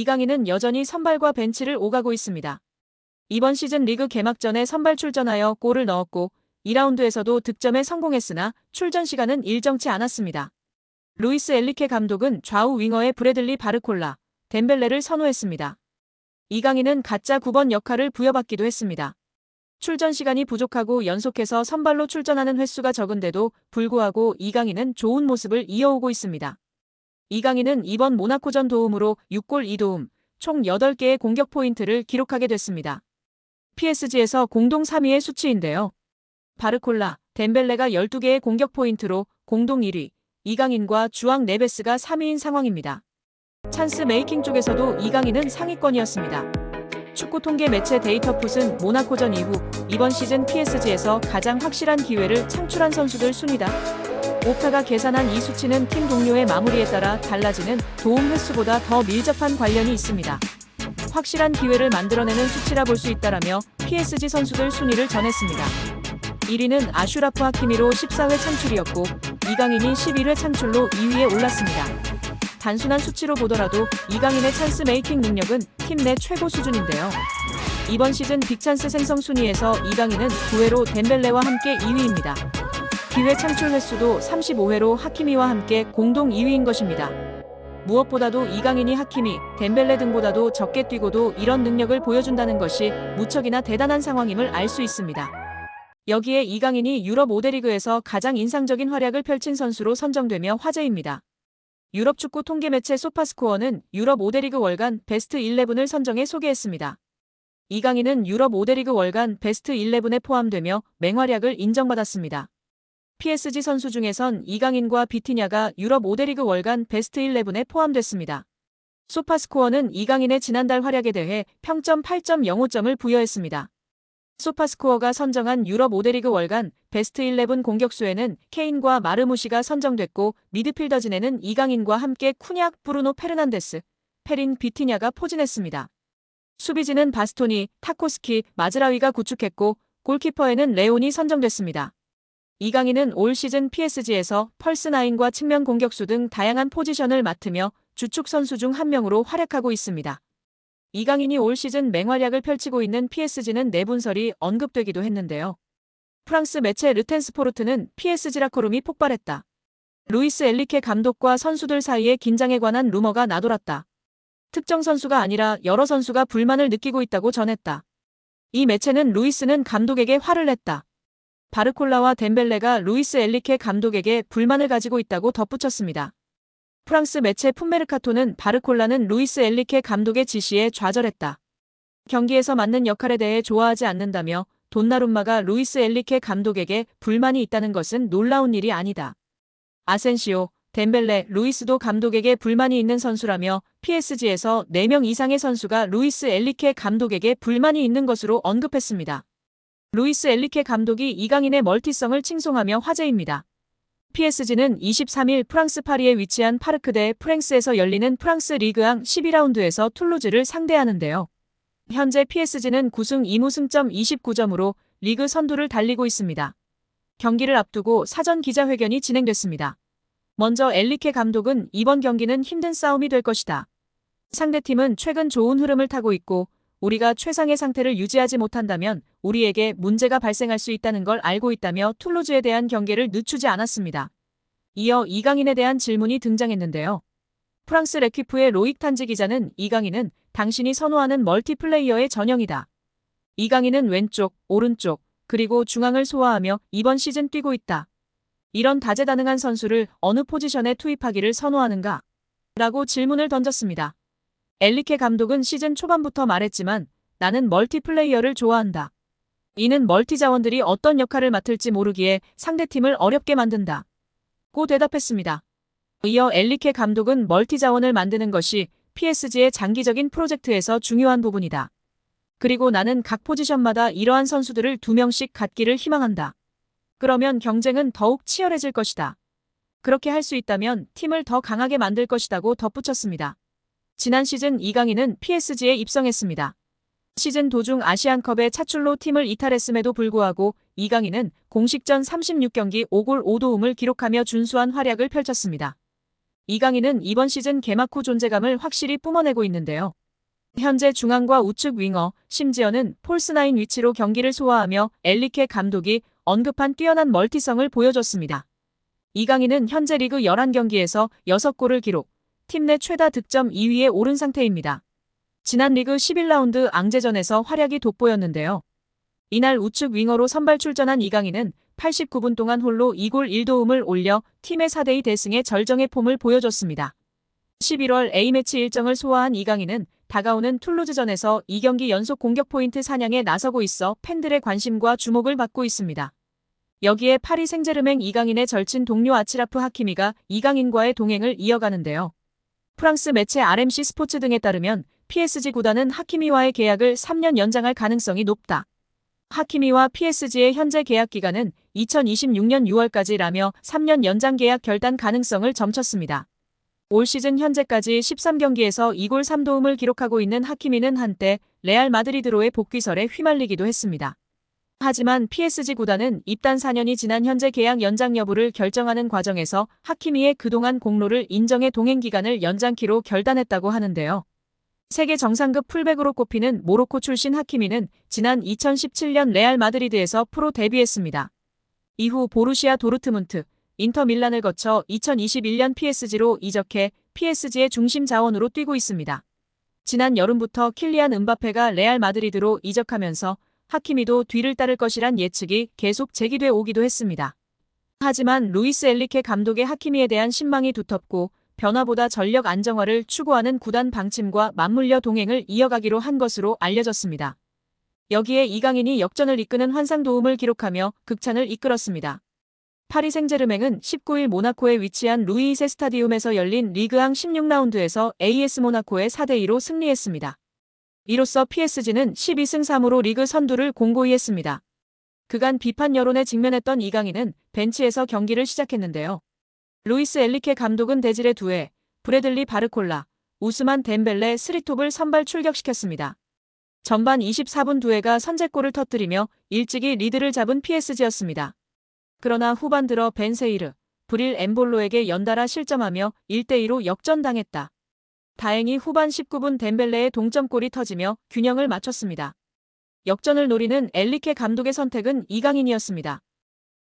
이강인은 여전히 선발과 벤치를 오가고 있습니다. 이번 시즌 리그 개막전에 선발 출전하여 골을 넣었고 2라운드에서도 득점에 성공했으나 출전 시간은 일정치 않았습니다. 루이스 엔리케 감독은 좌우 윙어의 브래들리 바르콜라, 덴벨레를 선호했습니다. 이강인은 가짜 9번 역할을 부여받기도 했습니다. 출전 시간이 부족하고 연속해서 선발로 출전하는 횟수가 적은데도 불구하고 이강인은 좋은 모습을 이어오고 있습니다. 이강인은 이번 모나코전 도움으로 6골 2도움, 총 8개의 공격 포인트를 기록하게 됐습니다. PSG에서 공동 3위의 수치인데요. 바르콜라, 덴벨레가 12개의 공격 포인트로 공동 1위, 이강인과 주앙 네베스가 3위인 상황입니다. 찬스 메이킹 쪽에서도 이강인은 상위권이었습니다. 축구 통계 매체 데이터풋은 모나코전 이후 이번 시즌 PSG에서 가장 확실한 기회를 창출한 선수들 순위다. 오카가 계산한 이 수치는 팀 동료의 마무리에 따라 달라지는 도움 횟수보다 더 밀접한 관련이 있습니다. 확실한 기회를 만들어내는 수치라 볼 수 있다라며 PSG 선수들 순위를 전했습니다. 1위는 아슈라프 하키미로 14회 창출이었고 이강인이 11회 창출로 2위에 올랐습니다. 단순한 수치로 보더라도 이강인의 찬스 메이킹 능력은 팀 내 최고 수준인데요. 이번 시즌 빅찬스 생성 순위에서 이강인은 9회로 덴벨레와 함께 2위입니다. 기회 창출 횟수도 35회로 하키미와 함께 공동 2위인 것입니다. 무엇보다도 이강인이 하키미, 덴벨레 등보다도 적게 뛰고도 이런 능력을 보여준다는 것이 무척이나 대단한 상황임을 알 수 있습니다. 여기에 이강인이 유럽 5대 리그에서 가장 인상적인 활약을 펼친 선수로 선정되며 화제입니다. 유럽 축구 통계 매체 소파스코어는 유럽 5대 리그 월간 베스트 11을 선정해 소개했습니다. 이강인은 유럽 5대 리그 월간 베스트 11에 포함되며 맹활약을 인정받았습니다. PSG 선수 중에선 이강인과 비티냐가 유럽 5대 리그 월간 베스트 11에 포함됐습니다. 소파스코어는 이강인의 지난달 활약에 대해 평점 8.05점을 부여했습니다. 소파스코어가 선정한 유럽 5대 리그 월간 베스트 11 공격수에는 케인과 마르무시가 선정됐고 미드필더진에는 이강인과 함께 쿠냑, 브루노 페르난데스, 페린, 비티냐가 포진했습니다. 수비진은 바스토니, 타코스키, 마즈라위가 구축했고 골키퍼에는 레온이 선정됐습니다. 이강인은 올 시즌 PSG에서 펄스9과 측면 공격수 등 다양한 포지션을 맡으며 주축 선수 중 한 명으로 활약하고 있습니다. 이강인이 올 시즌 맹활약을 펼치고 있는 PSG는 내분설이 언급되기도 했는데요. 프랑스 매체 르텐스포르트는 PSG 라커룸이 폭발했다. 루이스 엔리케 감독과 선수들 사이에 긴장에 관한 루머가 나돌았다. 특정 선수가 아니라 여러 선수가 불만을 느끼고 있다고 전했다. 이 매체는 루이스는 감독에게 화를 냈다. 바르콜라와 덴벨레가 루이스 엔리케 감독에게 불만을 가지고 있다고 덧붙였습니다. 프랑스 매체 풋메르카토는 바르콜라는 루이스 엔리케 감독의 지시에 좌절했다. 경기에서 맡는 역할에 대해 좋아하지 않는다며 돈나룸마가 루이스 엔리케 감독에게 불만이 있다는 것은 놀라운 일이 아니다. 아센시오, 덴벨레, 루이스도 감독에게 불만이 있는 선수라며 PSG에서 4명 이상의 선수가 루이스 엔리케 감독에게 불만이 있는 것으로 언급했습니다. 루이스 엔리케 감독이 이강인의 멀티성을 칭송하며 화제입니다. PSG는 23일 프랑스 파리에 위치한 파르크 대 프랭스에서 열리는 프랑스 리그앙 12라운드에서 툴루즈를 상대하는데요. 현재 PSG는 9승 2무승점 29점으로 리그 선두를 달리고 있습니다. 경기를 앞두고 사전 기자회견이 진행됐습니다. 먼저 엔리케 감독은 이번 경기는 힘든 싸움이 될 것이다. 상대팀은 최근 좋은 흐름을 타고 있고 우리가 최상의 상태를 유지하지 못한다면 우리에게 문제가 발생할 수 있다는 걸 알고 있다며 툴루즈에 대한 경계를 늦추지 않았습니다. 이어 이강인에 대한 질문이 등장했는데요. 프랑스 레퀴프의 로익 탄지 기자는 이강인은 당신이 선호하는 멀티플레이어의 전형이다. 이강인은 왼쪽, 오른쪽, 그리고 중앙을 소화하며 이번 시즌 뛰고 있다. 이런 다재다능한 선수를 어느 포지션에 투입하기를 선호하는가? 라고 질문을 던졌습니다. 엔리케 감독은 시즌 초반부터 말했지만 나는 멀티플레이어를 좋아한다. 이는 멀티 자원들이 어떤 역할을 맡을지 모르기에 상대팀을 어렵게 만든다. 고 대답했습니다. 이어 엔리케 감독은 멀티 자원을 만드는 것이 PSG의 장기적인 프로젝트에서 중요한 부분이다. 그리고 나는 각 포지션마다 이러한 선수들을 2명씩 갖기를 희망한다. 그러면 경쟁은 더욱 치열해질 것이다. 그렇게 할 수 있다면 팀을 더 강하게 만들 것이다고 덧붙였습니다. 지난 시즌 이강인은 PSG에 입성했습니다. 시즌 도중 아시안컵의 차출로 팀을 이탈했음에도 불구하고 이강인은 공식전 36경기 5골 5도움을 기록하며 준수한 활약을 펼쳤습니다. 이강인은 이번 시즌 개막 후 존재감을 확실히 뿜어내고 있는데요. 현재 중앙과 우측 윙어, 심지어는 폴스9 위치로 경기를 소화하며 엔리케 감독이 언급한 뛰어난 멀티성을 보여줬습니다. 이강인은 현재 리그 11경기에서 6골을 기록, 팀 내 최다 득점 2위에 오른 상태입니다. 지난 리그 11라운드 앙제전에서 활약이 돋보였는데요. 이날 우측 윙어로 선발 출전한 이강인은 89분 동안 홀로 2골 1도움을 올려 팀의 4대2 대승의 절정의 폼을 보여줬습니다. 11월 A매치 일정을 소화한 이강인은 다가오는 툴루즈전에서 2경기 연속 공격 포인트 사냥에 나서고 있어 팬들의 관심과 주목을 받고 있습니다. 여기에 파리 생제르맹 이강인의 절친 동료 아치라프 하키미가 이강인과의 동행을 이어가는데요. 프랑스 매체 RMC 스포츠 등에 따르면 PSG 구단은 하키미와의 계약을 3년 연장할 가능성이 높다. 하키미와 PSG의 현재 계약 기간은 2026년 6월까지라며 3년 연장 계약 결단 가능성을 점쳤습니다. 올 시즌 현재까지 13경기에서 2골 3도움을 기록하고 있는 하키미는 한때 레알 마드리드로의 복귀설에 휘말리기도 했습니다. 하지만 PSG 구단은 입단 4년이 지난 현재 계약 연장 여부를 결정하는 과정에서 하키미의 그동안 공로를 인정해 동행 기간을 연장키로 결단했다고 하는데요. 세계 정상급 풀백으로 꼽히는 모로코 출신 하키미는 지난 2017년 레알 마드리드에서 프로 데뷔했습니다. 이후 보루시아 도르트문트, 인터 밀란을 거쳐 2021년 PSG로 이적해 PSG의 중심 자원으로 뛰고 있습니다. 지난 여름부터 킬리안 음바페가 레알 마드리드로 이적하면서 하키미도 뒤를 따를 것이란 예측이 계속 제기돼 오기도 했습니다. 하지만 루이스 엔리케 감독의 하키미에 대한 신망이 두텁고 변화보다 전력 안정화를 추구하는 구단 방침과 맞물려 동행을 이어가기로 한 것으로 알려졌습니다. 여기에 이강인이 역전을 이끄는 환상 도움을 기록하며 극찬을 이끌었습니다. 파리 생제르맹은 19일 모나코에 위치한 루이세 스타디움에서 열린 리그앙 16라운드에서 AS 모나코에 4대2로 승리했습니다. 이로써 PSG는 12승 3무로 리그 선두를 공고히 했습니다. 그간 비판 여론에 직면했던 이강인은 벤치에서 경기를 시작했는데요. 루이스 엔리케 감독은 데질레 두에, 브래들리 바르콜라, 우스만 덴벨레 스리톱을 선발 출격시켰습니다. 전반 24분 두에가 선제골을 터뜨리며 일찍이 리드를 잡은 PSG였습니다. 그러나 후반 들어 벤세이르, 브릴 엠볼로에게 연달아 실점하며 1대2로 역전당했다. 다행히 후반 19분 덴벨레의 동점골이 터지며 균형을 맞췄습니다. 역전을 노리는 엔리케 감독의 선택은 이강인이었습니다.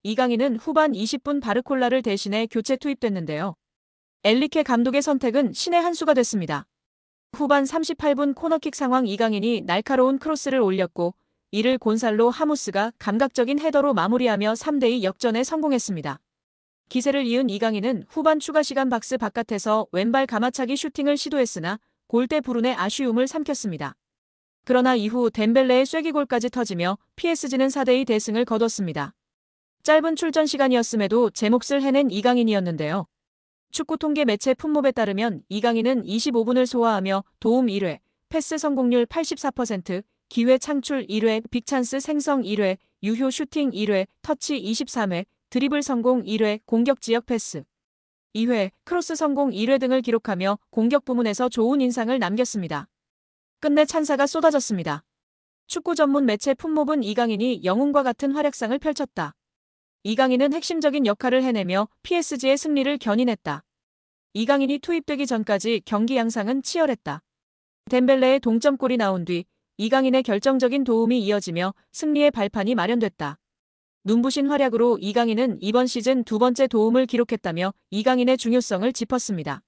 이강인은 후반 20분 바르콜라를 대신해 교체 투입됐는데요. 엔리케 감독의 선택은 신의 한 수가 됐습니다. 후반 38분 코너킥 상황 이강인이 날카로운 크로스를 올렸고 이를 곤살로 하무스가 감각적인 헤더로 마무리하며 3대2 역전에 성공했습니다. 기세를 이은 이강인은 후반 추가 시간 박스 바깥에서 왼발 가마차기 슈팅을 시도했으나 골대 불운의 아쉬움을 삼켰습니다. 그러나 이후 덴벨레의 쐐기골까지 터지며 PSG는 4대2 대승을 거뒀습니다. 짧은 출전 시간이었음에도 제 몫을 해낸 이강인이었는데요. 축구 통계 매체 풋몹에 따르면 이강인은 25분을 소화하며 도움 1회, 패스 성공률 84%, 기회 창출 1회, 빅찬스 생성 1회, 유효 슈팅 1회, 터치 23회, 드리블 성공 1회, 공격 지역 패스 2회, 크로스 성공 1회 등을 기록하며 공격 부문에서 좋은 인상을 남겼습니다. 끝내 찬사가 쏟아졌습니다. 축구 전문 매체 풋몹은 이강인이 영웅과 같은 활약상을 펼쳤다. 이강인은 핵심적인 역할을 해내며 PSG의 승리를 견인했다. 이강인이 투입되기 전까지 경기 양상은 치열했다. 덴벨레의 동점골이 나온 뒤 이강인의 결정적인 도움이 이어지며 승리의 발판이 마련됐다. 눈부신 활약으로 이강인은 이번 시즌 두 번째 도움을 기록했다며 이강인의 중요성을 짚었습니다.